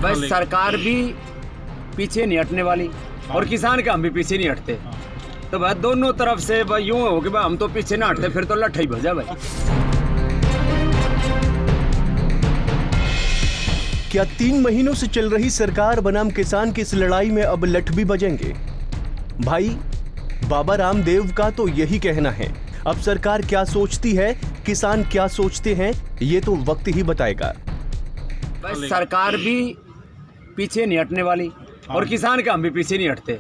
बस सरकार भी पीछे नहीं हटने वाली और किसान का हम भी पीछे नहीं हटते। तो भाई दोनों तरफ से भाई यूं हो कि भाई हम तो पीछे ना हटते, फिर तो लट्ठा ही भजा भाई। क्या 3 महीनों से चल रही सरकार बनाम किसान की इस लड़ाई में अब लठ भी बजेंगे? भाई बाबा रामदेव का तो यही कहना है। अब सरकार क्या सोचती है, किसान क्या सोचते हैं, ये तो वक्त ही बताएगा। बस सरकार भी पीछे नहीं हटने वाली और किसान का हम भी पीछे नहीं हटते।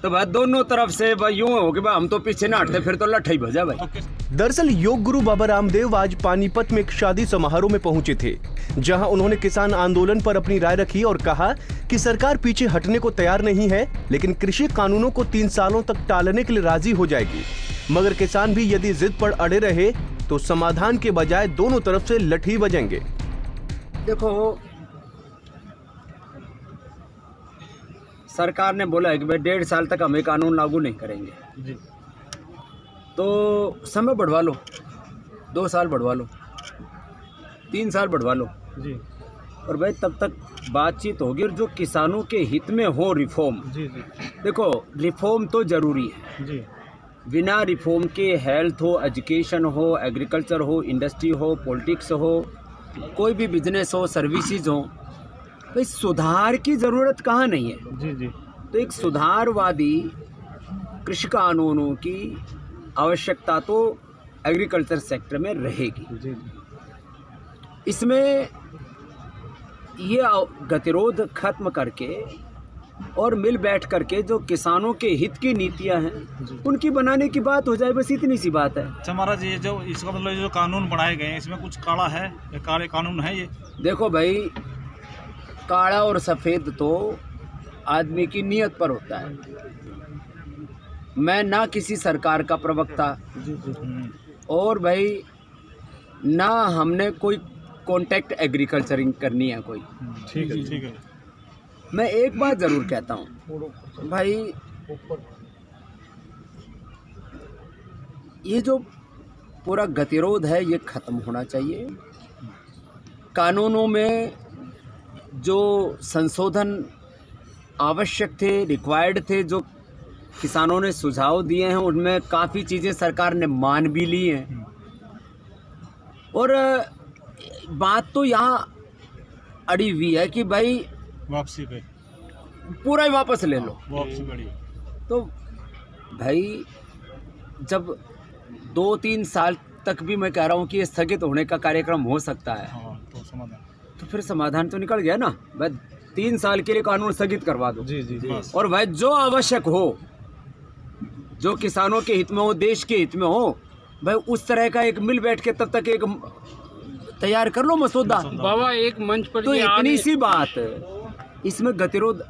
तो भाई दोनों तरफ से भाई यूं हो कि भाई हम तो पीछे ना हटते, फिर तो लट्ठा ही भजा भाई। दरअसल योग गुरु बाबा रामदेव आज पानीपत में एक शादी समारोह में पहुंचे थे, जहां उन्होंने किसान आंदोलन पर अपनी राय रखी और कहा कि सरकार पीछे हटने को तैयार नहीं है, लेकिन कृषि कानूनों को 3 सालों तक टालने के लिए राजी हो जाएगी। मगर किसान भी यदि जिद पर अड़े रहे तो समाधान के बजाय दोनों तरफ से लठी बजेंगे। देखो, सरकार ने बोला है कि भाई 1.5 साल तक हम ये कानून लागू नहीं करेंगे जी। तो समय बढ़वा लो, 2 साल बढ़वा लो, 3 साल बढ़वा लो जी। और भाई तब तक बातचीत होगी और जो किसानों के हित में हो रिफॉर्म जी। देखो, रिफॉर्म तो जरूरी है जी। बिना रिफॉर्म के हेल्थ हो, एजुकेशन हो, एग्रीकल्चर हो, इंडस्ट्री हो, पॉलिटिक्स हो, कोई भी बिजनेस हो, सर्विसेज हो, भाई सुधार की ज़रूरत कहाँ नहीं है जी जी। तो एक सुधारवादी कृषि कानूनों की आवश्यकता तो एग्रीकल्चर सेक्टर में रहेगी जी। इसमें ये गतिरोध खत्म करके और मिल बैठ करके जो किसानों के हित की नीतियां हैं उनकी बनाने की बात हो जाए, बस इतनी सी बात है। अच्छा महाराज, ये जो इसका मतलब जो कानून बनाए गए हैं इसमें कुछ काला है या काले कानून है? ये देखो भाई, काला और सफ़ेद तो आदमी की नीयत पर होता है। मैं ना किसी सरकार का प्रवक्ता और भाई ना हमने कोई कॉन्ट्रैक्ट एग्रीकल्चरिंग करनी है कोई। ठीक है ठीक है। मैं एक बात ज़रूर कहता हूँ भाई, ये जो पूरा गतिरोध है ये ख़त्म होना चाहिए। कानूनों में जो संशोधन आवश्यक थे, रिक्वायर्ड थे, जो किसानों ने सुझाव दिए हैं, उनमें काफ़ी चीज़ें सरकार ने मान भी ली हैं। और बात तो यहाँ अड़ी हुई है कि भाई वापसी पे पूरा ही वापस ले लो, वापसी बड़ी। तो भाई जब 2-3 साल तक भी मैं कह रहा हूँ कि ये स्थगित होने का कार्यक्रम हो सकता है, तो फिर समाधान तो निकल गया ना भाई। 3 साल के लिए कानून स्थगित करवा दो जी जी। और भाई जो आवश्यक हो, जो किसानों के हित में हो, देश के हित में हो, भाई उस तरह का एक मिल बैठ के तब तक एक तैयार कर लो मसौदा। बाबा एक मंच पर तो इतनी सी बात, इसमें गतिरोध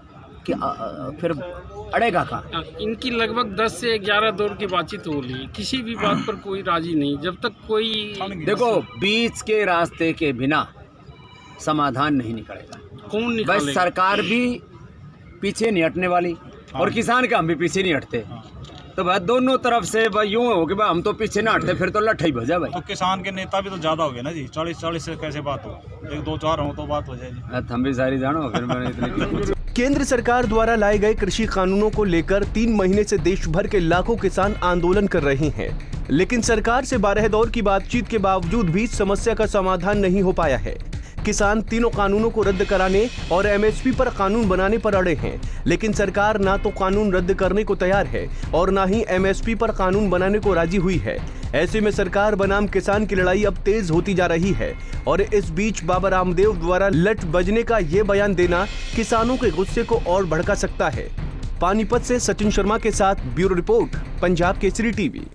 कि फिर अड़ेगा का। इनकी लगभग 10 से 11 दौर की बातचीत हो रही, किसी भी बात पर कोई राजी नहीं। जब तक कोई, देखो, बीच के रास्ते के बिना समाधान नहीं निकलेगा। कौन निकालेगा? बस सरकार भी पीछे नहीं हटने वाली और किसान का हम भी पीछे नहीं हटते। तो भाई दोनों तरफ से भाई यूं हो कि भाई हम तो पीछे ना हटते, फिर तो लट्ठा ही भजा भाई। तो किसान के नेता भी तो ज्यादा हो गए ना जी, 40 से कैसे बात हो? 1-2-4 हो तो बात हो जाएगी। हम भी सारी जानो, फिर मैंने इतने केंद्र सरकार द्वारा लाए गए कृषि कानूनों को लेकर 3 महीने से देश भर के लाखों किसान आंदोलन कर रहे हैं, लेकिन सरकार से 12 दौर की बातचीत के बावजूद भी समस्या का समाधान नहीं हो पाया है। किसान तीनों कानूनों को रद्द कराने और एमएसपी पर कानून बनाने पर अड़े हैं, लेकिन सरकार ना तो कानून रद्द करने को तैयार है और ना ही एमएसपी पर कानून बनाने को राजी हुई है। ऐसे में सरकार बनाम किसान की लड़ाई अब तेज होती जा रही है और इस बीच बाबा रामदेव द्वारा लठ बजने का ये बयान देना किसानों के गुस्से को और भड़का सकता है। पानीपत से सचिन शर्मा के साथ bureau report, Punjab Kesari TV.